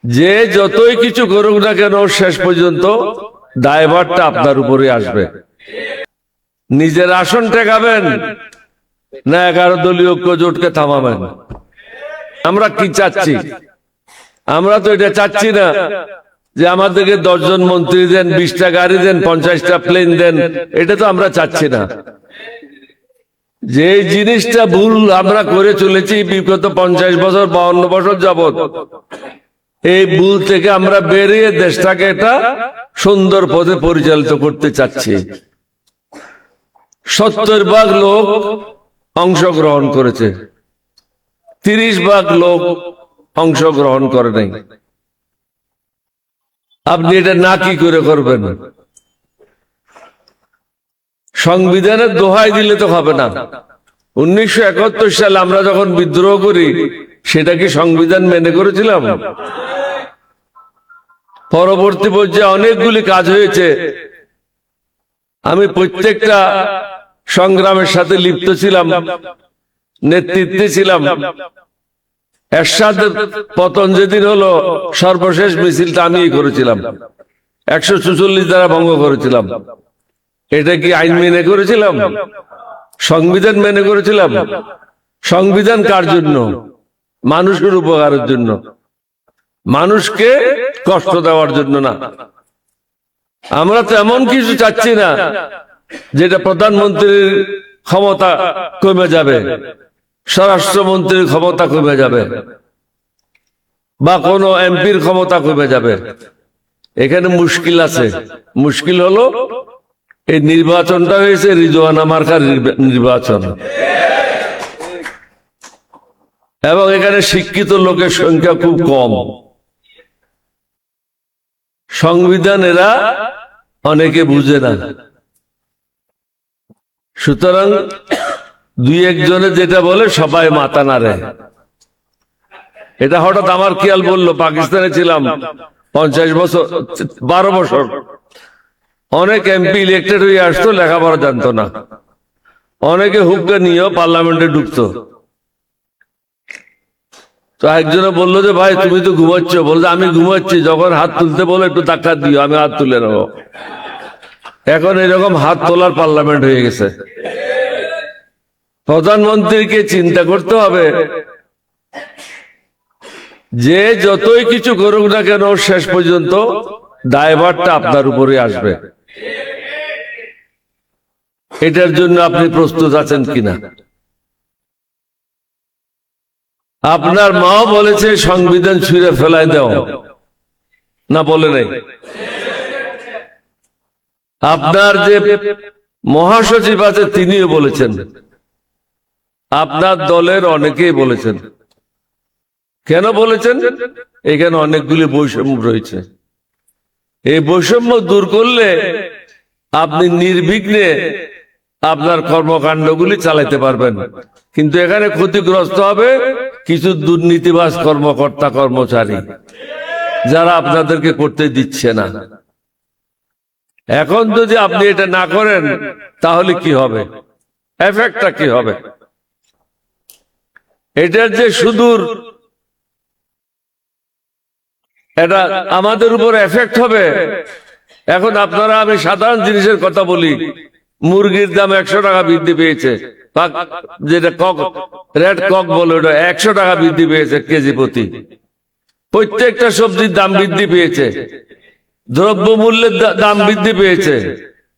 যে যতই কিছু করুক না কেন শেষ পর্যন্ত দায়ভারটা আপনার উপরে আসবে। নিজের আসন ঠেকাবেন না 11 দলীয় ঐক্য জোটকে থামাবেন? আমরা কি চাচ্ছি? আমরা তো এটা চাচ্ছি না যে আমাদেরকে 10 জন মন্ত্রী দেন, 20টা গাড়ি দেন, 50টা প্লেন দেন। এটা তো আমরা চাচ্ছি না। যে জিনিসটা ভুল আমরা করে চলেছি বিগত 50 বছর 52 বছর যাবত, এই ভুল থেকে আমরা বেরিয়ে দেশটাকে একটা সুন্দর পথে পরিচালিত করতে চাচ্ছি। 70% লোক অংশগ্রহণ করেছে, 30% লোক অংশগ্রহণ করে নাই। আপনি এটা না কি করে করবেন? সংবিধানের দোহাই দিলে তো হবে না। 1971 সালে আমরা যখন বিদ্রোহ করি, সেটা কি সংবিধান মেনে করেছিলাম? পরবর্তী পর্যায়ে অনেকগুলি কাজ হয়েছে। আমি প্রত্যেকটা সংগ্রামের সাথে লিপ্ত ছিলাম, নেতৃত্বে ছিলাম। এরশাদের পতন যেদিন হলো, সর্বশেষ মিছিলটা আমিই করেছিলাম, 144 দ্বারা ভঙ্গ করেছিলাম। এটা কি আইন মেনে করেছিলাম? সংবিধান মেনে করেছিলাম? সংবিধান কার জন্য? মানুষের উপকারের জন্য, মানুষকে কষ্ট দেওয়ার জন্য না। আমরা তো এমন কিছু চাচ্ছি না যেটা প্রধানমন্ত্রীর ক্ষমতা কমে যাবে, স্বরাষ্ট্রমন্ত্রীর ক্ষমতা কমে যাবে, বা কোনো এমপির ক্ষমতা কমে যাবে। এখানে মুশকিল আছে। মুশকিল হলো এই নির্বাচনটা হয়েছে রিজওয়ানা মার্কার নির্বাচন, এবং এখানে শিক্ষিত লোকের সংখ্যা খুব কম। সংবিধান এরা অনেকে বুঝে না। সুতরাং 2-1 জনে যেটা বলে সবাই মাথা নাড়ে। এটা হঠাৎ আমার খেয়াল বললো, পাকিস্তানে ছিলাম 50 বছর 12 বছর, অনেক এমপি ইলেক্টেড হয়ে আসতো, লেখাপড়া জানতো না। অনেকে হুক্কা নিয়েও পার্লামেন্টে ঢুকতো। তো একজনে বললো যে ভাই তুমি তো ঘুমাচ্ছ। বলছে আমি ঘুমাচ্ছি, যখন হাত তুলতে বলো একটু ধাক্কা দিও, আমি হাত তুলে নেবো। এখন এরকম হাত তোলার পার্লামেন্ট হয়ে গেছে। প্রধানমন্ত্রীকে চিন্তা করতে হবে যে যতই কিছু করুক না কেন শেষ পর্যন্ত দায়ভারটা আপনার উপরে আসবে। এটার জন্য আপনি প্রস্তুত আছেন কিনা? আপনার মাও বলেছে সংবিধান ছুঁড়ে ফেলাই দাও, না বলে নাই? আপনার যে মহাসচিব আছে তিনিও বলেছেন, আপনার দলের অনেকেই বলেছেন। কেন বলেছেন? এখানে অনেকগুলি বৈষম্য রয়েছে। এই বৈষম্য দূর করলে আপনি নির্বিঘ্নে আপনার কর্মকাণ্ডগুলি চালাতে পারবেন। কিন্তু এখানে ক্ষতিগ্রস্ত হবে কিছু দুর্নীতিবাজ কর্মকর্তা কর্মচারী, যারা আপনাদেরকে করতে দিচ্ছে না। এখন যদি আপনি এটা না করেন তাহলে কি হবে? এফেক্টটা কি হবে? এটার যে সুদূর এটা আমাদের উপর এফেক্ট হবে। এখন আপনারা, আমি সাধারণ জিনিসের কথা বলি, মুরগির দাম 100 টাকা বৃদ্ধি পেয়েছে, যেটা কক, রেড কক বলে, ওটা 100 টাকা বৃদ্ধি পেয়েছে কেজি প্রতি। প্রত্যেকটা সবজির দাম বৃদ্ধি পেয়েছে, দ্রব্য মূল্যের দাম বৃদ্ধি পেয়েছে।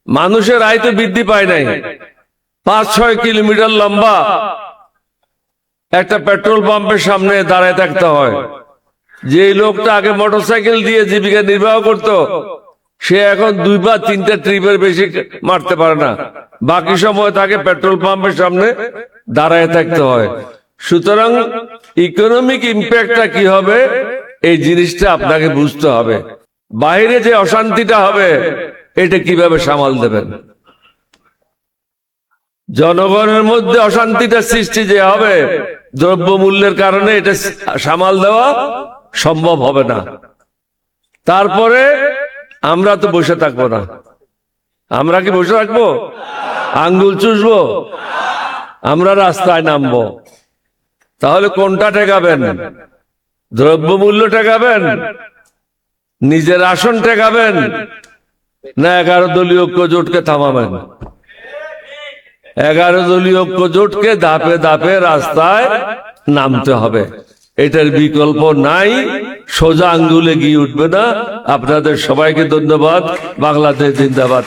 মানুষের আয় তো বৃদ্ধি পায় নাই। 5-6 কিলোমিটার লম্বা একটা পেট্রোল পাম্পের সামনে দাঁড়ায় থাকতে হয়। যে লোকটা আগে মোটরসাইকেল দিয়ে জীবিকা নির্বাহ করত, সে এখন 2 বা 3টা ট্রিপের বেশি মারতে পারে না। বাকি সময় তাকে পেট্রোল পাম্পের সামনে দাঁড়ায় থাকতে হয়। সুতরাং ইকোনমিক ইম্প্যাক্টটা কি হবে এই জিনিসটা আপনাকে বুঝতে হবে। বাইরে যে অশান্তিটা হবে এটা কিভাবে সামাল দেবেন? জনগণের মধ্যে অশান্তিটা সৃষ্টি যে হবে দ্রব্য মূল্যের কারণে, এটা সামাল দেওয়া সম্ভব হবে না। তারপরে আমরা তো বসে থাকবো না। আমরা কি বসে থাকবো? আঙ্গুল চুষবো? আমরা রাস্তায় নামবো। তাহলে কোনটা ঠেকাবেন? দ্রব্যমূল্য ঠেকাবেন, নিজের আসন ঠেকাবেন, না 11 দলীয় ঐক্য জোটকে থামাবেন? 11 দলীয় ঐক্য জোটকে ধাপে ধাপে রাস্তায় নামতে হবে, এটার বিকল্প নাই, সোজা আঙ্গুলে গিয়ে উঠবে না। আপনাদের সবাইকে ধন্যবাদ। বাংলাদেশ জিন্দাবাদ।